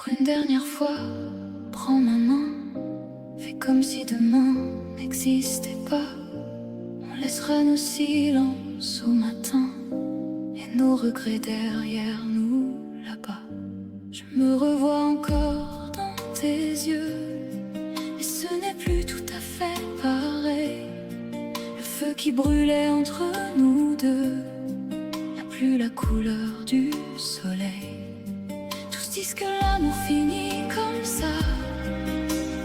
Pour une dernière fois, prends ma main. Fais comme si demain n'existait pas. On laissera nos silences au matin et nos regrets derrière nous là-bas. Je me revois encore dans tes yeux, et ce n'est plus tout à fait pareil. Le feu qui brûlait entre nous deux n'a plus la couleur du soleil. Tous disent que l'amour finit comme ça,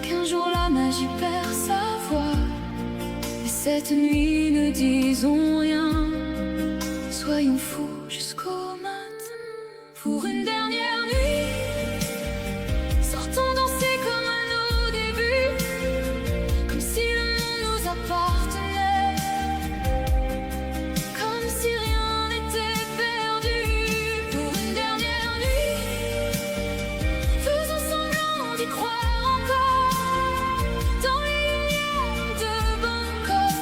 qu'un jour la magie perd sa voix. Mais cette nuit ne disons rien, soyons fous jusqu'au matin. Pour une dernière nuit, sortons danser comme à nos débuts, comme si le monde nous appartenait, comme si rien n'était perdu. Pour une dernière nuit, faisons semblant d'y croire encore, dans les lumières de Bangkok,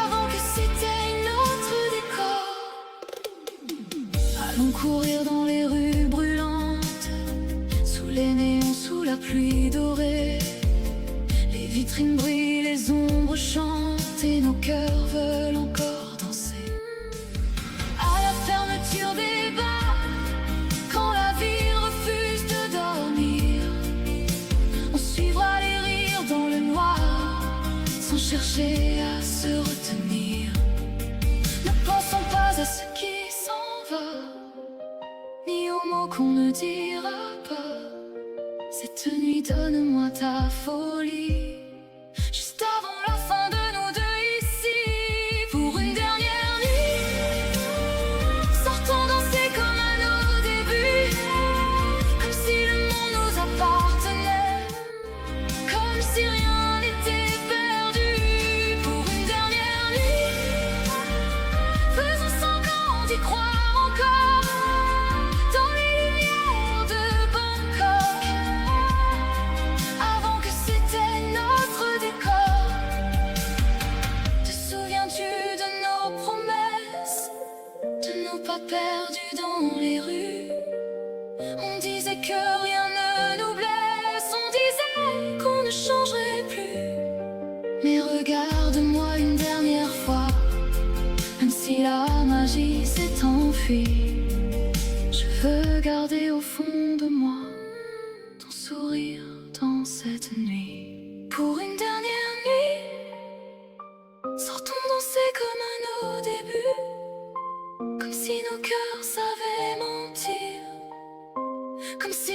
avant que s'éteigne notre décor. Allons courir dans les rues brûlantes, sous les néons, sous la pluie dorée. Les vitrines brillent, les ombres chantent, et nos cœurs veulent encore danser. À la fermeture des bars, quand la ville refuse de dormir, on suivra les rires dans le noir, sans chercher à se retenir. Ne pensons pas à ce qui s'en va, ni aux mots qu'on ne dira pas. Cette nuit, donne-moi ta folie, juste avant la fin de nous deux ici. Pour une dernière nuit, sortons danser comme à nos débuts, comme si le monde nous appartenait, comme si rien n'était perdu. Pour une dernière nuit, faisons semblant d'y croire encore, dans les lumières de Bangkok, avant que s'éteigne notre décor. Te souviens-tu de nos promesses, de nos pas perdus dans les rues? On disait que rien ne nous blesse, on disait qu'on ne changerait plus. Mais regarde-moi une dernière fois, même si la magie s'est enfuie, je veux garder au fond de moi ton sourire dans cette nuit. Pour une dernière nuit, sortons danser comme à nos débuts, comme si nos cœurs savaient mentir, comme si